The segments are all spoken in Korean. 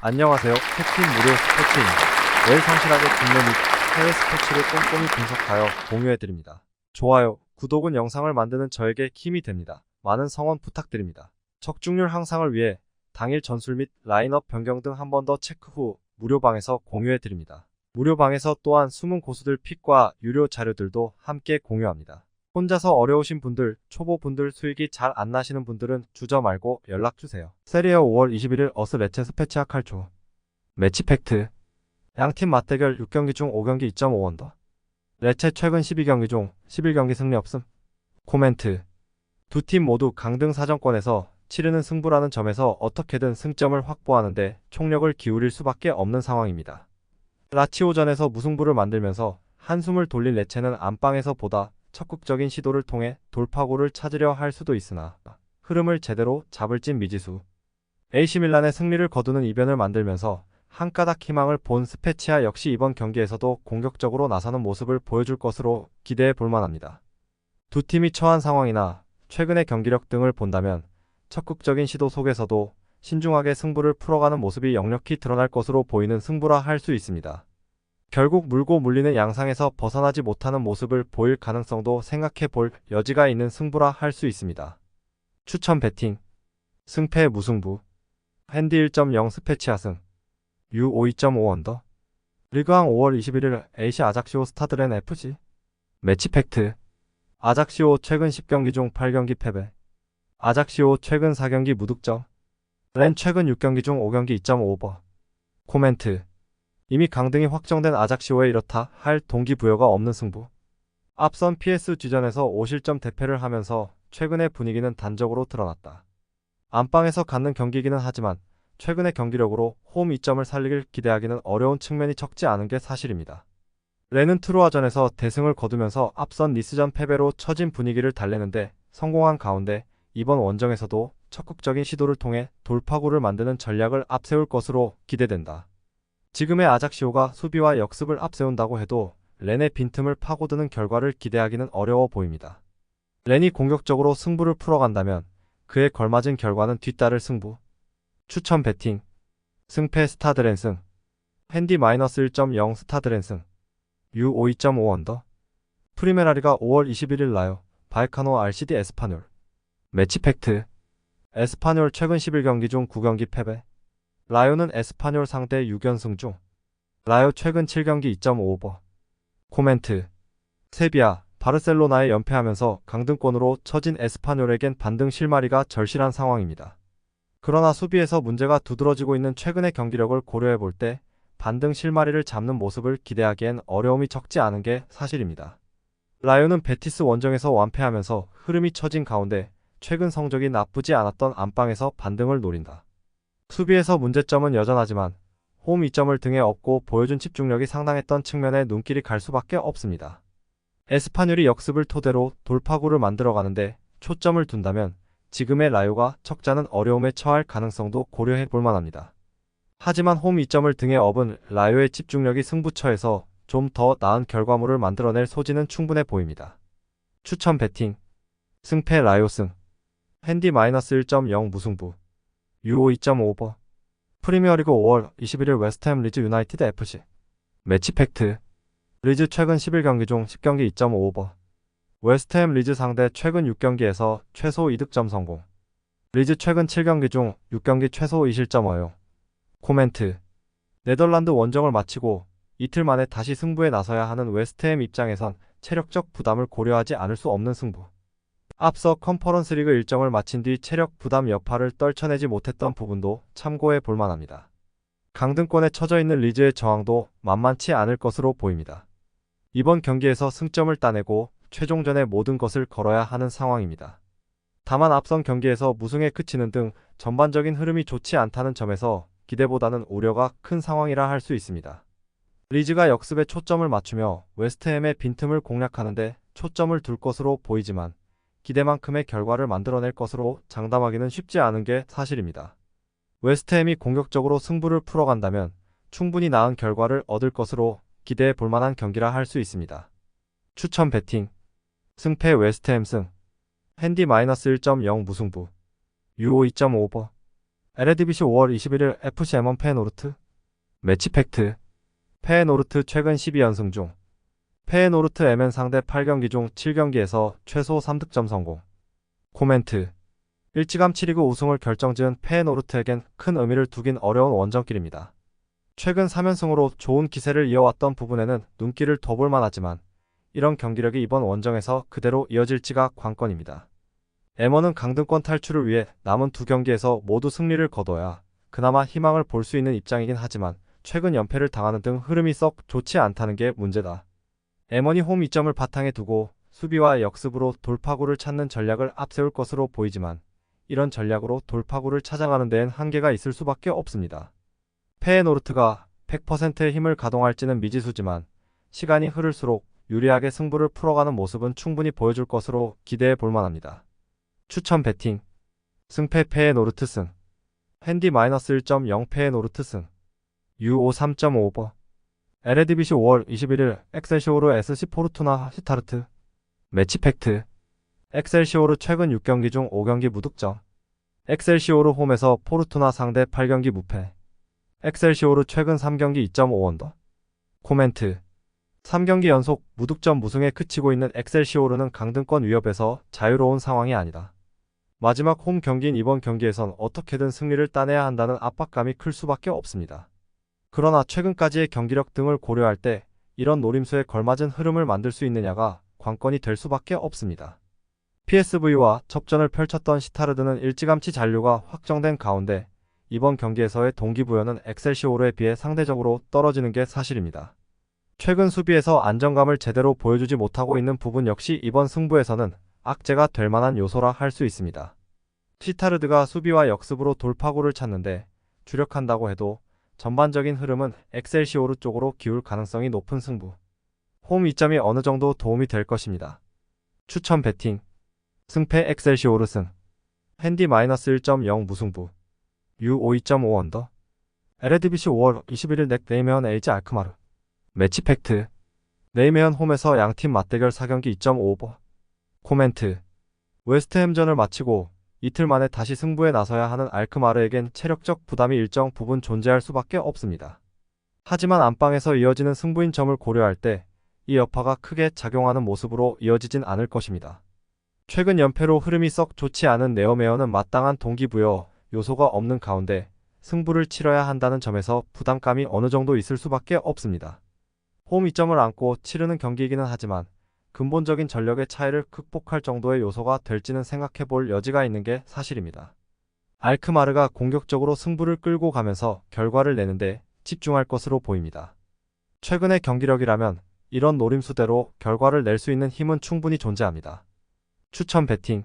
안녕하세요. 캡틴 무료 스포츠입니다. 매일 성실하게 국내 및 해외 스포츠를 꼼꼼히 분석하여 공유해드립니다. 좋아요, 구독은 영상을 만드는 저에게 힘이 됩니다. 많은 성원 부탁드립니다. 적중률 향상을 위해 당일 전술 및 라인업 변경 등 한 번 더 체크 후 무료방에서 공유해드립니다. 무료방에서 또한 숨은 고수들 픽과 유료 자료들도 함께 공유합니다. 혼자서 어려우신 분들, 초보분들 수익이 잘 안 나시는 분들은 주저 말고 연락주세요. 세리에 5월 21일 어스 레체 스페치아 칼조 매치 팩트 양팀 맞대결 6경기 중 5경기 2.5원더 레체 최근 12경기 중 11경기 승리 없음. 코멘트 두 팀 모두 강등 사정권에서 치르는 승부라는 점에서 어떻게든 승점을 확보하는데 총력을 기울일 수밖에 없는 상황입니다. 라치오전에서 무승부를 만들면서 한숨을 돌린 레체는 안방에서 보다 적극적인 시도를 통해 돌파구를 찾으려 할 수도 있으나 흐름을 제대로 잡을진 미지수. AC밀란의 승리를 거두는 이변을 만들면서 한 가닥 희망을 본 스페치아 역시 이번 경기에서도 공격적으로 나서는 모습을 보여줄 것으로 기대해 볼 만합니다. 두 팀이 처한 상황이나 최근의 경기력 등을 본다면 적극적인 시도 속에서도 신중하게 승부를 풀어가는 모습이 역력히 드러날 것으로 보이는 승부라 할 수 있습니다. 결국 물고 물리는 양상에서 벗어나지 못하는 모습을 보일 가능성도 생각해 볼 여지가 있는 승부라 할 수 있습니다. 추천 배팅 승패 무승부 핸디 1.0 스페치아 승 U 5.5 언더 리그왕 5월 21일 AC 아작시오 스타드렌 FC 매치 팩트 아작시오 최근 10경기 중 8경기 패배 아작시오 최근 4경기 무득점 렌 최근 6경기 중 5경기 2.5오버 코멘트 이미 강등이 확정된 아작시오에 이렇다 할 동기부여가 없는 승부. 앞선 PSG전에서 5실점 대패를 하면서 최근의 분위기는 단적으로 드러났다. 안방에서 갖는 경기이기는 하지만 최근의 경기력으로 홈 2점을 살리길 기대하기는 어려운 측면이 적지 않은 게 사실입니다. 레는 트로아전에서 대승을 거두면서 앞선 니스전 패배로 처진 분위기를 달래는데 성공한 가운데 이번 원정에서도 적극적인 시도를 통해 돌파구를 만드는 전략을 앞세울 것으로 기대된다. 지금의 아작시오가 수비와 역습을 앞세운다고 해도 렌의 빈틈을 파고드는 결과를 기대하기는 어려워 보입니다. 렌이 공격적으로 승부를 풀어간다면 그에 걸맞은 결과는 뒤따를 승부. 추천 배팅 승패 스타드렌 승 핸디 -1.0 스타드렌 승 U 5.5 언더 프리메라리가 5월 21일 라요 바이카노 RCD 에스파뇰 매치 팩트 에스파뇰 최근 11경기 중 9경기 패배 라요는 에스파뇰 상대 6연승 중 라요 최근 7경기 2.5오버 코멘트 세비야 바르셀로나에 연패하면서 강등권으로 처진 에스파뇰에겐 반등 실마리가 절실한 상황입니다. 그러나 수비에서 문제가 두드러지고 있는 최근의 경기력을 고려해 볼 때 반등 실마리를 잡는 모습을 기대하기엔 어려움이 적지 않은 게 사실입니다. 라요는 베티스 원정에서 완패하면서 흐름이 처진 가운데 최근 성적이 나쁘지 않았던 안방에서 반등을 노린다. 수비에서 문제점은 여전하지만 홈 2점을 등에 업고 보여준 집중력이 상당했던 측면에 눈길이 갈 수밖에 없습니다. 에스파뇰이 역습을 토대로 돌파구를 만들어가는데 초점을 둔다면 지금의 라요가 척자는 어려움에 처할 가능성도 고려해 볼 만합니다. 하지만 홈 2점을 등에 업은 라요의 집중력이 승부처에서 좀 더 나은 결과물을 만들어낼 소지는 충분해 보입니다. 추천 배팅 승패 라요 승 핸디 -1.0 무승부 U 5.5오버 프리미어리그 5월 21일 웨스트햄 리즈 유나이티드 FC 매치 팩트 리즈 최근 11경기 중 10경기 2.5오버 웨스트햄 리즈 상대 최근 6경기에서 최소 2득점 성공 리즈 최근 7경기 중 6경기 최소 2실점 허용 코멘트 네덜란드 원정을 마치고 이틀 만에 다시 승부에 나서야 하는 웨스트햄 입장에선 체력적 부담을 고려하지 않을 수 없는 승부. 앞서 컨퍼런스 리그 일정을 마친 뒤 체력 부담 여파를 떨쳐내지 못했던 부분도 참고해 볼 만합니다. 강등권에 처져 있는 리즈의 저항도 만만치 않을 것으로 보입니다. 이번 경기에서 승점을 따내고 최종전에 모든 것을 걸어야 하는 상황입니다. 다만 앞선 경기에서 무승에 그치는 등 전반적인 흐름이 좋지 않다는 점에서 기대보다는 우려가 큰 상황이라 할 수 있습니다. 리즈가 역습에 초점을 맞추며 웨스트햄의 빈틈을 공략하는데 초점을 둘 것으로 보이지만 기대만큼의 결과를 만들어낼 것으로 장담하기는 쉽지 않은 게 사실입니다. 웨스트햄이 공격적으로 승부를 풀어간다면 충분히 나은 결과를 얻을 것으로 기대해 볼 만한 경기라 할 수 있습니다. 추천 배팅 승패 웨스트햄 승 핸디 -1.0 무승부 U 5.5오버 에레디비시 5월 21일 FC M1 페에노르트 매치 팩트. 페에노르트 최근 12연승 중 페에노르트 M은 상대 8경기 중 7경기에서 최소 3득점 성공. 코멘트. 일찌감치 리그 우승을 결정지은 페에노르트에겐 큰 의미를 두긴 어려운 원정길입니다. 최근 3연승으로 좋은 기세를 이어왔던 부분에는 눈길을 더 볼 만하지만 이런 경기력이 이번 원정에서 그대로 이어질지가 관건입니다. M1은 강등권 탈출을 위해 남은 두 경기에서 모두 승리를 거둬야 그나마 희망을 볼 수 있는 입장이긴 하지만 최근 연패를 당하는 등 흐름이 썩 좋지 않다는 게 문제다. M1이 홈 이점을 바탕에 두고 수비와 역습으로 돌파구를 찾는 전략을 앞세울 것으로 보이지만 이런 전략으로 돌파구를 찾아가는 데엔 한계가 있을 수밖에 없습니다. 페에노르트가 100%의 힘을 가동할지는 미지수지만 시간이 흐를수록 유리하게 승부를 풀어가는 모습은 충분히 보여줄 것으로 기대해 볼 만합니다. 추천 배팅. 승패 페에노르트 승. 핸디 -1.0 페에노르트 승. U5 3.5 에레디비시 5월 21일 엑셀시오르 SC 포르투나 시타르트 매치 팩트. 엑셀시오르 최근 6경기 중 5경기 무득점. 엑셀시오르 홈에서 포르투나 상대 8경기 무패. 엑셀시오르 최근 3경기 2.5언더. 코멘트. 3경기 연속 무득점 무승에 그치고 있는 엑셀시오르는 강등권 위협에서 자유로운 상황이 아니다. 마지막 홈 경기인 이번 경기에선 어떻게든 승리를 따내야 한다는 압박감이 클 수밖에 없습니다. 그러나 최근까지의 경기력 등을 고려할 때 이런 노림수에 걸맞은 흐름을 만들 수 있느냐가 관건이 될 수밖에 없습니다. PSV와 접전을 펼쳤던 시타르드는 일찌감치 잔류가 확정된 가운데 이번 경기에서의 동기부여는 엑셀시오르에 비해 상대적으로 떨어지는 게 사실입니다. 최근 수비에서 안정감을 제대로 보여주지 못하고 있는 부분 역시 이번 승부에서는 악재가 될 만한 요소라 할 수 있습니다. 시타르드가 수비와 역습으로 돌파구를 찾는데 주력한다고 해도 전반적인 흐름은 엑셀시오르 쪽으로 기울 가능성이 높은 승부. 홈 이점이 어느 정도 도움이 될 것입니다. 추천 배팅. 승패 엑셀시오르 승. 핸디 -1.0 무승부. U5 2.5 언더. 에레디비시 5월 21일 넥 네이메언 LG 알크마르 매치 팩트. 네이메언 홈에서 양팀 맞대결 4경기 2.5 코멘트. 웨스트햄전을 마치고 이틀 만에 다시 승부에 나서야 하는 알크마르에겐 체력적 부담이 일정 부분 존재할 수밖에 없습니다. 하지만 안방에서 이어지는 승부인 점을 고려할 때 이 여파가 크게 작용하는 모습으로 이어지진 않을 것입니다. 최근 연패로 흐름이 썩 좋지 않은 네오메어는 마땅한 동기부여 요소가 없는 가운데 승부를 치러야 한다는 점에서 부담감이 어느 정도 있을 수밖에 없습니다. 홈 이점을 안고 치르는 경기이기는 하지만 근본적인 전력의 차이를 극복할 정도의 요소가 될지는 생각해 볼 여지가 있는 게 사실입니다. 알크마르가 공격적으로 승부를 끌고 가면서 결과를 내는데 집중할 것으로 보입니다. 최근의 경기력이라면 이런 노림수대로 결과를 낼 수 있는 힘은 충분히 존재합니다. 추천 배팅.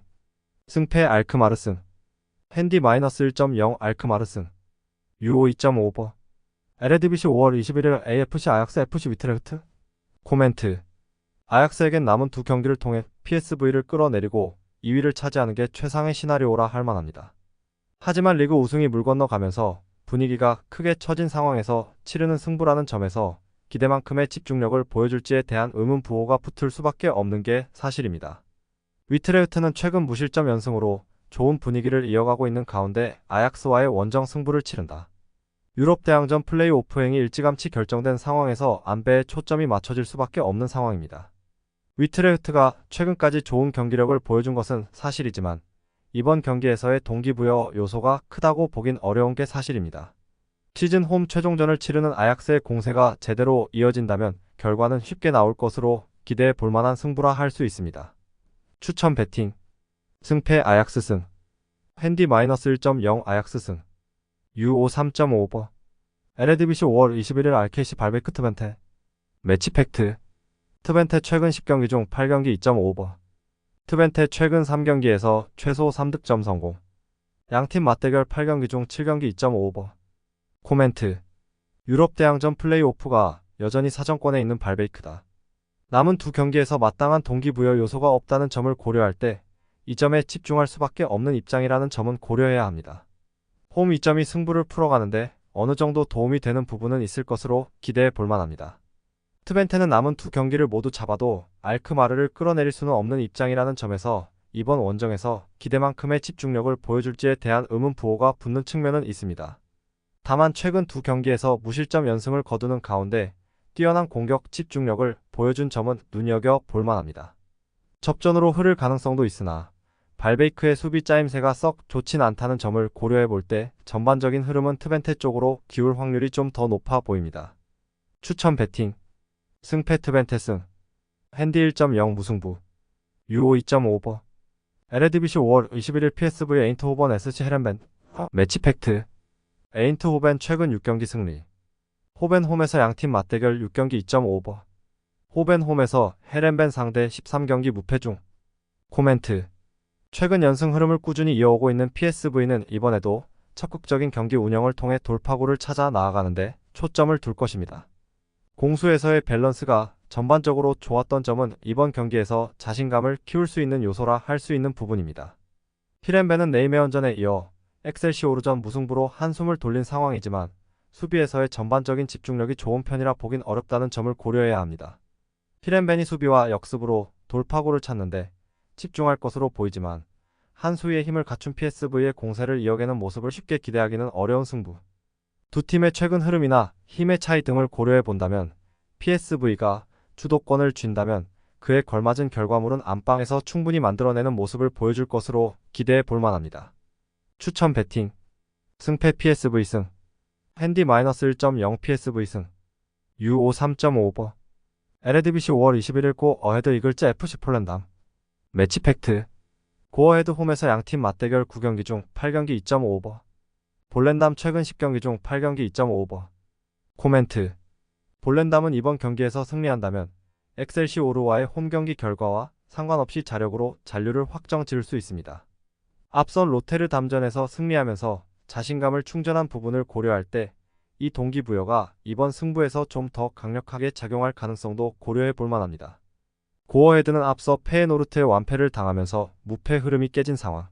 승패 알크마르 승. 핸디 -1.0 알크마르 승. U5 2.5 에레디비시 5월 21일 AFC 아약스 FC 위트레흐트 코멘트. 아약스에겐 남은 두 경기를 통해 PSV를 끌어내리고 2위를 차지하는 게 최상의 시나리오라 할 만합니다. 하지만 리그 우승이 물 건너가면서 분위기가 크게 처진 상황에서 치르는 승부라는 점에서 기대만큼의 집중력을 보여줄지에 대한 의문부호가 붙을 수밖에 없는 게 사실입니다. 위트레흐트는 최근 무실점 연승으로 좋은 분위기를 이어가고 있는 가운데 아약스와의 원정 승부를 치른다. 유럽 대항전 플레이오프행이 일찌감치 결정된 상황에서 안배에 초점이 맞춰질 수밖에 없는 상황입니다. 위트레흐트가 최근까지 좋은 경기력을 보여준 것은 사실이지만 이번 경기에서의 동기부여 요소가 크다고 보긴 어려운 게 사실입니다. 시즌 홈 최종전을 치르는 아약스의 공세가 제대로 이어진다면 결과는 쉽게 나올 것으로 기대해 볼 만한 승부라 할 수 있습니다. 추천 배팅. 승패 아약스 승. 핸디 -1.0 아약스 승. U5 3.5 에레디비시 5월 21일 RKC 발베크 트벤테 매치 팩트. 트벤테 최근 10경기 중 8경기 2.5 트벤테 최근 3경기에서 최소 3득점 성공. 양팀 맞대결 8경기 중 7경기 2.5 코멘트. 유럽 대항전 플레이오프가 여전히 사정권에 있는 발베이크다. 남은 두 경기에서 마땅한 동기부여 요소가 없다는 점을 고려할 때 이 점에 집중할 수밖에 없는 입장이라는 점은 고려해야 합니다. 홈 이점이 승부를 풀어가는데 어느 정도 도움이 되는 부분은 있을 것으로 기대해 볼 만합니다. 트벤테는 남은 두 경기를 모두 잡아도 알크마르를 끌어내릴 수는 없는 입장이라는 점에서 이번 원정에서 기대만큼의 집중력을 보여줄지에 대한 의문 부호가 붙는 측면은 있습니다. 다만 최근 두 경기에서 무실점 연승을 거두는 가운데 뛰어난 공격 집중력을 보여준 점은 눈여겨볼 만합니다. 접전으로 흐를 가능성도 있으나 발베이크의 수비 짜임새가 썩 좋진 않다는 점을 고려해볼 때 전반적인 흐름은 트벤테 쪽으로 기울 확률이 좀 더 높아 보입니다. 추천 배팅 승패 트벤테 승 핸디 1.0 무승부 유오 2.5버 에레디비시 5월 21일 PSV 에인트호벤 SC 헤렌벤 매치 팩트 에인트호벤 최근 6경기 승리 호벤 홈에서 양팀 맞대결 6경기 2.5버 호벤 홈에서 헤렌벤 상대 13경기 무패 중 코멘트 최근 연승 흐름을 꾸준히 이어오고 있는 PSV는 이번에도 적극적인 경기 운영을 통해 돌파구를 찾아 나아가는데 초점을 둘 것입니다. 공수에서의 밸런스가 전반적으로 좋았던 점은 이번 경기에서 자신감을 키울 수 있는 요소라 할 수 있는 부분입니다. 히렌벤은 네이메언전에 이어 엑셀시오르전 무승부로 한숨을 돌린 상황이지만 수비에서의 전반적인 집중력이 좋은 편이라 보긴 어렵다는 점을 고려해야 합니다. 히렌벤이 수비와 역습으로 돌파구를 찾는데 집중할 것으로 보이지만 한 수위의 힘을 갖춘 PSV의 공세를 이어가는 모습을 쉽게 기대하기는 어려운 승부. 두 팀의 최근 흐름이나 힘의 차이 등을 고려해 본다면 PSV가 주도권을 쥔다면 그에 걸맞은 결과물은 안방에서 충분히 만들어내는 모습을 보여줄 것으로 기대해 볼 만합니다. 추천 배팅 승패 PSV 승 핸디 -1.0 PSV 승 유오 3.5버 에레디비시 5월 21일 고 어헤드 이글즈 FC 폴란담 매치 팩트 고어헤드 홈에서 양팀 맞대결 9경기 중 8경기 2.5버 볼렌담 최근 10경기 중 8경기 2.5버 코멘트 볼렌담은 이번 경기에서 승리한다면 엑셀시오르와의 홈경기 결과와 상관없이 자력으로 잔류를 확정 지을 수 있습니다. 앞선 로테르담전에서 승리하면서 자신감을 충전한 부분을 고려할 때 이 동기부여가 이번 승부에서 좀 더 강력하게 작용할 가능성도 고려해 볼 만합니다. 고어헤드는 앞서 페에노르트의 완패를 당하면서 무패 흐름이 깨진 상황.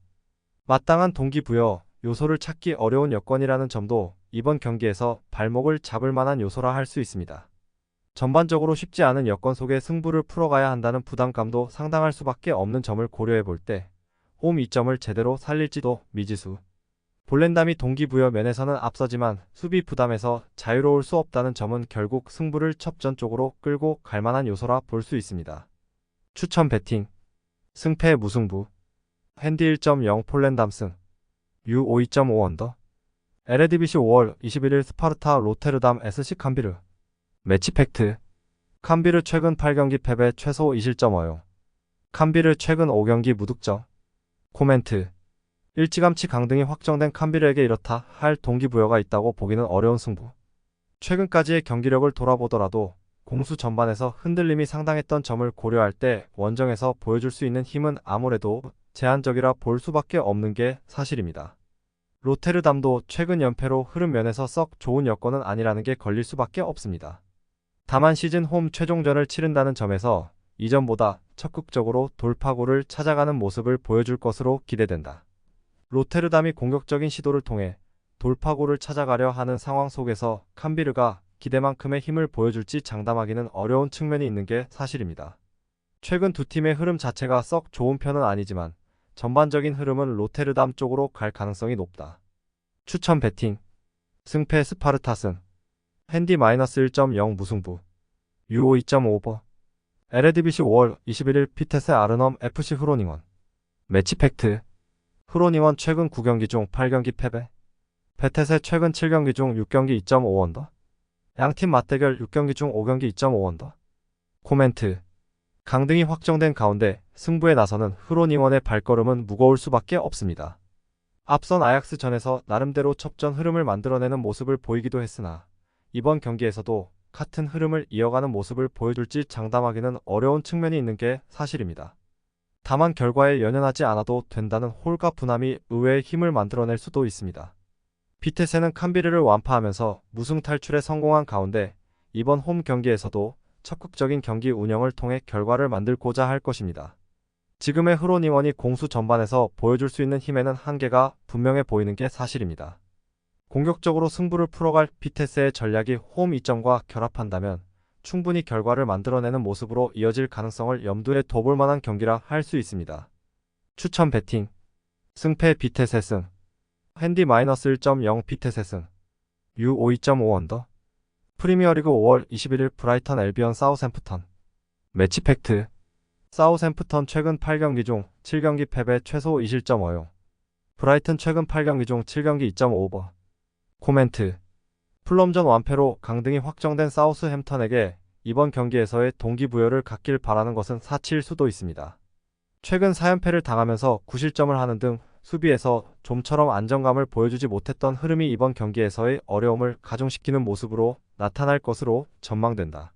마땅한 동기부여 요소를 찾기 어려운 여건이라는 점도 이번 경기에서 발목을 잡을 만한 요소라 할 수 있습니다. 전반적으로 쉽지 않은 여건 속에 승부를 풀어가야 한다는 부담감도 상당할 수밖에 없는 점을 고려해 볼 때 홈 2점을 제대로 살릴지도 미지수. 볼렌담이 동기부여 면에서는 앞서지만 수비 부담에서 자유로울 수 없다는 점은 결국 승부를 첩전 쪽으로 끌고 갈 만한 요소라 볼 수 있습니다. 추천 배팅 승패 무승부 핸디 1.0 폴렌담 승 유오 2.5 언더 에레디비시 5월 21일 스파르타 로테르담 SC 캄비르 매치 팩트 캄비르 최근 8경기 패배 최소 2실점 허용 캄비르 최근 5경기 무득점 코멘트 일찌감치 강등이 확정된 캄비르에게 이렇다 할 동기부여가 있다고 보기는 어려운 승부. 최근까지의 경기력을 돌아보더라도 공수 전반에서 흔들림이 상당했던 점을 고려할 때 원정에서 보여줄 수 있는 힘은 아무래도 제한적이라 볼 수밖에 없는 게 사실입니다. 로테르담도 최근 연패로 흐름 면에서 썩 좋은 여건은 아니라는 게 걸릴 수밖에 없습니다. 다만 시즌 홈 최종전을 치른다는 점에서 이전보다 적극적으로 돌파구를 찾아가는 모습을 보여줄 것으로 기대된다. 로테르담이 공격적인 시도를 통해 돌파구를 찾아가려 하는 상황 속에서 캄비르가 기대만큼의 힘을 보여줄지 장담하기는 어려운 측면이 있는 게 사실입니다. 최근 두 팀의 흐름 자체가 썩 좋은 편은 아니지만 전반적인 흐름은 로테르담 쪽으로 갈 가능성이 높다. 추천 배팅 승패 스파르타 승 핸디 -1.0 무승부 유오 2.5버 에레디비시 5월 21일 피테세 아르넘 FC 흐로닝원 매치 팩트 흐로닝원 최근 9경기 중 8경기 패배 베테세 최근 7경기 중 6경기 2.5 언더 양팀 맞대결 6경기 중 5경기 2.5 언더 코멘트 강등이 확정된 가운데 승부에 나서는 흐로닝원의 발걸음은 무거울 수밖에 없습니다. 앞선 아약스전에서 나름대로 첩전 흐름을 만들어내는 모습을 보이기도 했으나 이번 경기에서도 같은 흐름을 이어가는 모습을 보여줄지 장담하기는 어려운 측면이 있는 게 사실입니다. 다만 결과에 연연하지 않아도 된다는 홀가 분함이 의외의 힘을 만들어낼 수도 있습니다. 비테세는 캄비르를 완파하면서 무승 탈출에 성공한 가운데 이번 홈 경기에서도 적극적인 경기 운영을 통해 결과를 만들고자 할 것입니다. 지금의 흐로닝원이 공수 전반에서 보여줄 수 있는 힘에는 한계가 분명해 보이는 게 사실입니다. 공격적으로 승부를 풀어갈 비테세의 전략이 홈 2점과 결합한다면 충분히 결과를 만들어내는 모습으로 이어질 가능성을 염두에 둬볼 만한 경기라 할 수 있습니다. 추천 배팅. 승패 비텟의 승. 핸디 -1.0 비텟의 승. U 52.5 언더. 프리미어리그 5월 21일 브라이턴 알비언 사우샘프턴. 매치 팩트. 사우샘프턴 최근 8경기 중 7경기 패배 최소 2실점 허용. 브라이튼 최근 8경기 중 7경기 2.5오버. 코멘트. 풀럼전 완패로 강등이 확정된 사우스햄턴에게 이번 경기에서의 동기부여를 갖길 바라는 것은 사치일 수도 있습니다. 최근 4연패를 당하면서 9실점을 하는 등 수비에서 좀처럼 안정감을 보여주지 못했던 흐름이 이번 경기에서의 어려움을 가중시키는 모습으로 나타날 것으로 전망된다.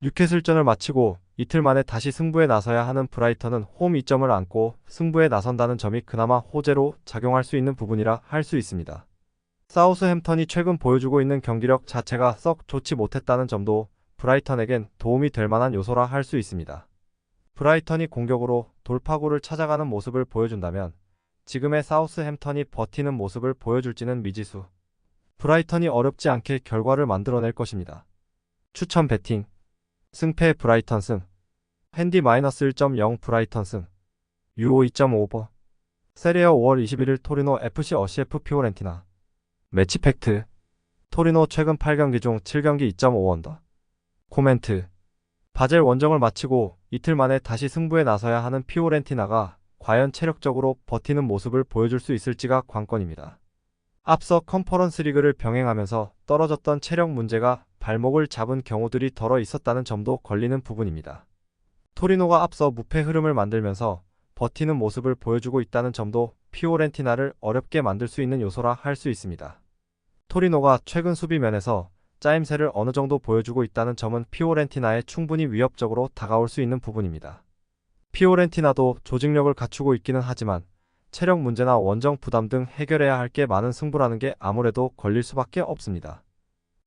뉴캐슬전을 마치고 이틀 만에 다시 승부에 나서야 하는 브라이턴은 홈 2점을 안고 승부에 나선다는 점이 그나마 호재로 작용할 수 있는 부분이라 할 수 있습니다. 사우스햄턴이 최근 보여주고 있는 경기력 자체가 썩 좋지 못했다는 점도 브라이턴에겐 도움이 될 만한 요소라 할 수 있습니다. 브라이턴이 공격으로 돌파구를 찾아가는 모습을 보여준다면 지금의 사우스햄턴이 버티는 모습을 보여줄지는 미지수. 브라이턴이 어렵지 않게 결과를 만들어낼 것입니다. 추천 배팅. 승패 브라이턴 승. 핸디 -1.0 브라이턴 승. U 2.5오버. 세리아 5월 21일 토리노 FC 어시에프 피오렌티나. 매치 팩트. 토리노 최근 8경기 중 7경기 2.5 언더. 코멘트. 바젤 원정을 마치고 이틀 만에 다시 승부에 나서야 하는 피오렌티나가 과연 체력적으로 버티는 모습을 보여줄 수 있을지가 관건입니다. 앞서 컨퍼런스 리그를 병행하면서 떨어졌던 체력 문제가 발목을 잡은 경우들이 덜어 있었다는 점도 걸리는 부분입니다. 토리노가 앞서 무패 흐름을 만들면서 버티는 모습을 보여주고 있다는 점도 피오렌티나를 어렵게 만들 수 있는 요소라 할 수 있습니다. 토리노가 최근 수비면에서 짜임새를 어느 정도 보여주고 있다는 점은 피오렌티나에 충분히 위협적으로 다가올 수 있는 부분입니다. 피오렌티나도 조직력을 갖추고 있기는 하지만 체력 문제나 원정 부담 등 해결해야 할 게 많은 승부라는 게 아무래도 걸릴 수밖에 없습니다.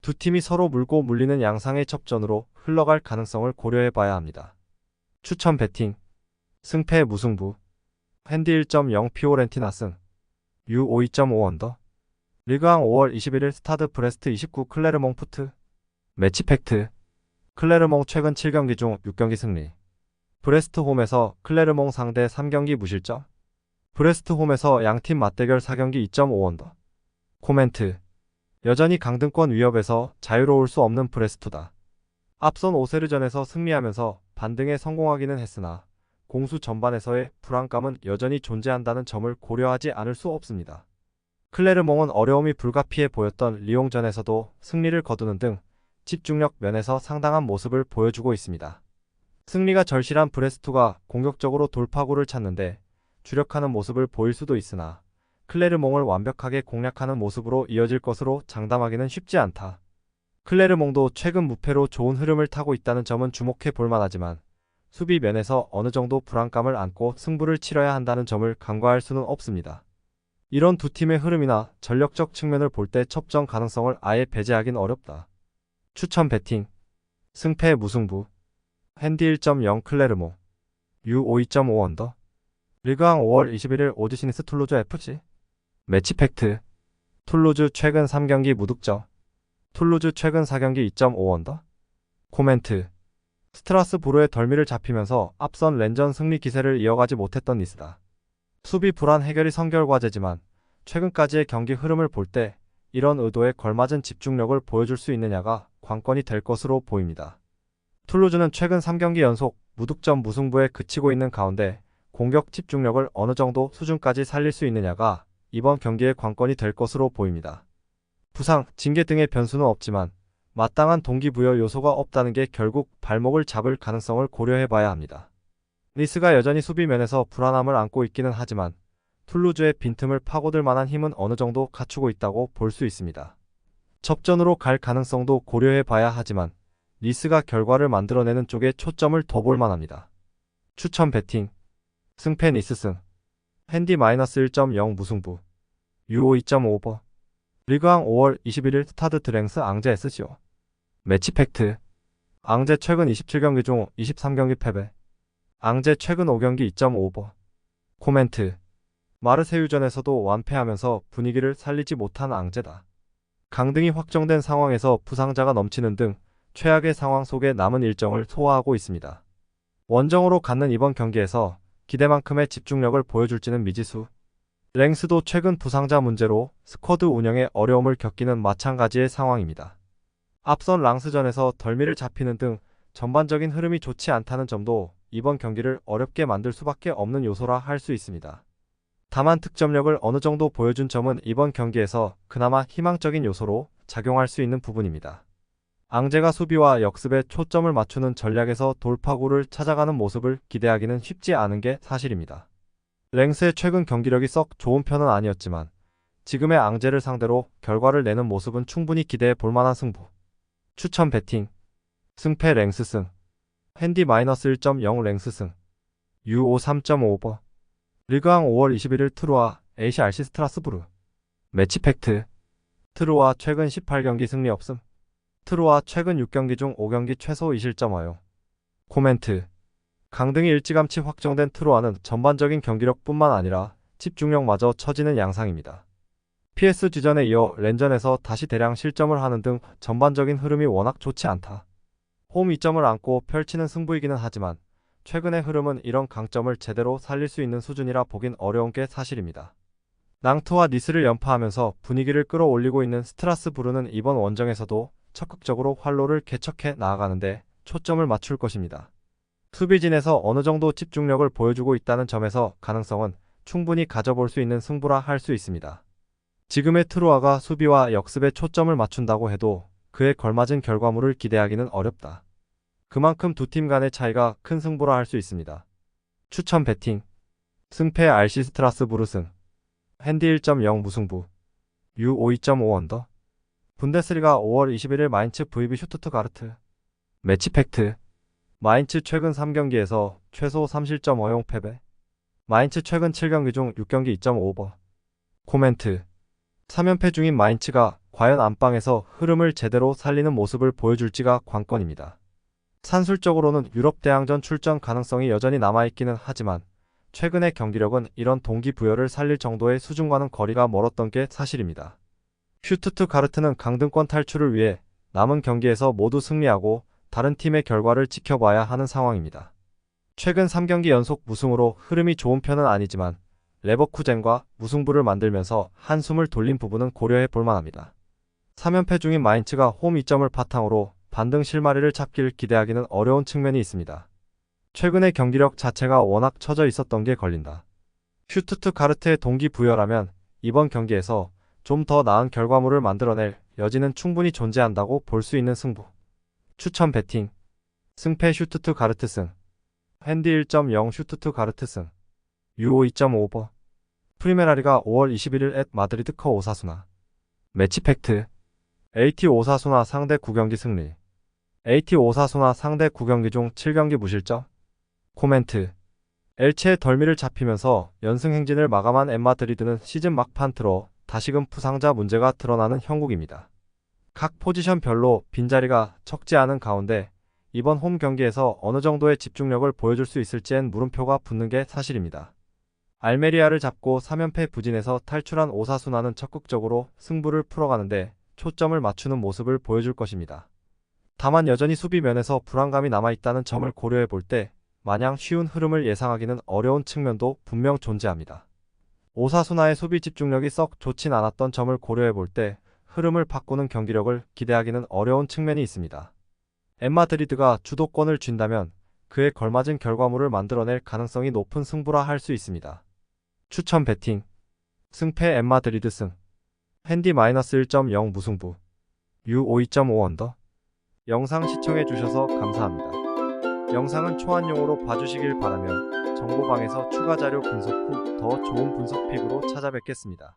두 팀이 서로 물고 물리는 양상의 접전으로 흘러갈 가능성을 고려해 봐야 합니다. 추천 배팅. 승패 무승부. 핸디 1.0 피오렌티나 승. U 52.5 언더. 리그왕 5월 21일 스타드 브레스트 29 클레르몽 푸트. 매치 팩트. 클레르몽 최근 7경기 중 6경기 승리. 브레스트 홈에서 클레르몽 상대 3경기 무실점. 브레스트 홈에서 양팀 맞대결 4경기 2.5 언더. 코멘트. 여전히 강등권 위협에서 자유로울 수 없는 브레스트다. 앞선 오세르전에서 승리하면서 반등에 성공하기는 했으나 공수 전반에서의 불안감은 여전히 존재한다는 점을 고려하지 않을 수 없습니다. 클레르몽은 어려움이 불가피해 보였던 리옹전에서도 승리를 거두는 등 집중력 면에서 상당한 모습을 보여주고 있습니다. 승리가 절실한 브레스트가 공격적으로 돌파구를 찾는데 주력하는 모습을 보일 수도 있으나 클레르몽을 완벽하게 공략하는 모습으로 이어질 것으로 장담하기는 쉽지 않다. 클레르몽도 최근 무패로 좋은 흐름을 타고 있다는 점은 주목해 볼 만하지만 수비 면에서 어느 정도 불안감을 안고 승부를 치러야 한다는 점을 간과할 수는 없습니다. 이런 두 팀의 흐름이나 전력적 측면을 볼 때 접전 가능성을 아예 배제하긴 어렵다. 추천 배팅. 승패 무승부. 핸디 1.0 클레르몽. U 52.5 언더. 리그왕 5월 21일 오드시니스 툴루즈 FC. 매치 팩트. 툴루즈 최근 3경기 무득점. 툴루즈 최근 4경기 2.5 언더. 코멘트. 스트라스부르의 덜미를 잡히면서 앞선 랜전 승리 기세를 이어가지 못했던 니스다. 수비 불안 해결이 선결과제지만 최근까지의 경기 흐름을 볼 때 이런 의도에 걸맞은 집중력을 보여줄 수 있느냐가 관건이 될 것으로 보입니다. 툴루즈는 최근 3경기 연속 무득점 무승부에 그치고 있는 가운데 공격 집중력을 어느 정도 수준까지 살릴 수 있느냐가 이번 경기의 관건이 될 것으로 보입니다. 부상, 징계 등의 변수는 없지만 마땅한 동기부여 요소가 없다는 게 결국 발목을 잡을 가능성을 고려해 봐야 합니다. 니스가 여전히 수비면에서 불안함을 안고 있기는 하지만 툴루즈의 빈틈을 파고들 만한 힘은 어느 정도 갖추고 있다고 볼 수 있습니다. 접전으로 갈 가능성도 고려해 봐야 하지만 니스가 결과를 만들어내는 쪽에 초점을 더 볼 만합니다. 추천 배팅. 승패 니스 승. 핸디 -1.0 무승부. U 2.5오버. 리그왕 5월 21일 스타드 드랭스 앙제 SCO. 매치 팩트. 앙제 최근 27경기 중 23경기 패배. 앙제 최근 5경기 2.5오버. 코멘트. 마르세유전에서도 완패하면서 분위기를 살리지 못한 앙제다. 강등이 확정된 상황에서 부상자가 넘치는 등 최악의 상황 속에 남은 일정을 소화하고 있습니다. 원정으로 갖는 이번 경기에서 기대만큼의 집중력을 보여줄지는 미지수. 랭스도 최근 부상자 문제로 스쿼드 운영에 어려움을 겪기는 마찬가지의 상황입니다. 앞선 랑스전에서 덜미를 잡히는 등 전반적인 흐름이 좋지 않다는 점도 이번 경기를 어렵게 만들 수밖에 없는 요소라 할 수 있습니다. 다만 득점력을 어느 정도 보여준 점은 이번 경기에서 그나마 희망적인 요소로 작용할 수 있는 부분입니다. 앙제가 수비와 역습에 초점을 맞추는 전략에서 돌파구를 찾아가는 모습을 기대하기는 쉽지 않은 게 사실입니다. 랭스의 최근 경기력이 썩 좋은 편은 아니었지만 지금의 앙제를 상대로 결과를 내는 모습은 충분히 기대해 볼 만한 승부. 추천 배팅. 승패 랭스 승. 핸디 -1.0 랭스 승. U5 3.5오버. 리그왕 5월 21일 트루아 AC 스트라스부르. 매치 팩트. 트루아 최근 18경기 승리 없음. 트루아 최근 6경기 중 5경기 최소 2실점 허용. 코멘트. 강등이 일찌감치 확정된 트루아는 전반적인 경기력뿐만 아니라 집중력마저 처지는 양상입니다. PSG전에 이어 랜전에서 다시 대량 실점을 하는 등 전반적인 흐름이 워낙 좋지 않다. 홈 2점을 안고 펼치는 승부이기는 하지만 최근의 흐름은 이런 강점을 제대로 살릴 수 있는 수준이라 보긴 어려운 게 사실입니다. 낭트와 니스를 연파하면서 분위기를 끌어올리고 있는 스트라스부르는 이번 원정에서도 적극적으로 활로를 개척해 나아가는데 초점을 맞출 것입니다. 수비진에서 어느 정도 집중력을 보여주고 있다는 점에서 가능성은 충분히 가져볼 수 있는 승부라 할 수 있습니다. 지금의 트루아가 수비와 역습에 초점을 맞춘다고 해도 그에 걸맞은 결과물을 기대하기는 어렵다. 그만큼 두 팀 간의 차이가 큰 승부라 할 수 있습니다. 추천 배팅. 승패 RC 스트라스부르 승. 핸디 1.0 무승부. U5 2.5 언더. 분데스리가 5월 21일 마인츠 VB 슈투트가르트. 매치 팩트. 마인츠 최근 3경기에서 최소 3실점 허용 패배. 마인츠 최근 7경기 중 6경기 2.5오버. 코멘트. 3연패 중인 마인츠가 과연 안방에서 흐름을 제대로 살리는 모습을 보여줄지가 관건입니다. 산술적으로는 유럽 대항전 출전 가능성이 여전히 남아있기는 하지만 최근의 경기력은 이런 동기부여를 살릴 정도의 수준과는 거리가 멀었던 게 사실입니다. 슈투트가르트는 강등권 탈출을 위해 남은 경기에서 모두 승리하고 다른 팀의 결과를 지켜봐야 하는 상황입니다. 최근 3경기 연속 무승으로 흐름이 좋은 편은 아니지만 레버쿠젠과 무승부를 만들면서 한숨을 돌린 부분은 고려해 볼 만합니다. 3연패 중인 마인츠가 홈 2점을 바탕으로 반등 실마리를 잡길 기대하기는 어려운 측면이 있습니다. 최근의 경기력 자체가 워낙 처져 있었던 게 걸린다. 슈투트가르트의 동기부여라면 이번 경기에서 좀 더 나은 결과물을 만들어낼 여지는 충분히 존재한다고 볼 수 있는 승부. 추천 배팅. 승패 슈투트가르트 승. 핸디 1.0 슈투트가르트 승. U5 2.5오버. 프리메라리가 5월 21일 앳 마드리드 커 오사수나. 매치 팩트. AT 오사수나 상대 9경기 승리. AT 오사수나 상대 9경기 중 7경기 무실점. 코멘트. 엘체의 덜미를 잡히면서 연승 행진을 마감한 엠마드리드는 시즌 막판 틀어 다시금 부상자 문제가 드러나는 형국입니다. 각 포지션별로 빈자리가 적지 않은 가운데 이번 홈 경기에서 어느 정도의 집중력을 보여줄 수 있을지엔 물음표가 붙는 게 사실입니다. 알메리아를 잡고 3연패 부진에서 탈출한 오사수나는 적극적으로 승부를 풀어가는데 초점을 맞추는 모습을 보여줄 것입니다. 다만 여전히 수비면에서 불안감이 남아있다는 점을 고려해 볼 때 마냥 쉬운 흐름을 예상하기는 어려운 측면도 분명 존재합니다. 오사수나의 수비 집중력이 썩 좋진 않았던 점을 고려해 볼 때 흐름을 바꾸는 경기력을 기대하기는 어려운 측면이 있습니다. 엠마드리드가 주도권을 쥔다면 그에 걸맞은 결과물을 만들어낼 가능성이 높은 승부라 할 수 있습니다. 추천 배팅. 승패 엠마드리드 승. 핸디 -1.0 무승부. U5 2.5 언더. 영상 시청해 주셔서 감사합니다. 영상은 초안용으로 봐주시길 바라며 정보방에서 추가 자료 분석 후 더 좋은 분석 픽으로 찾아뵙겠습니다.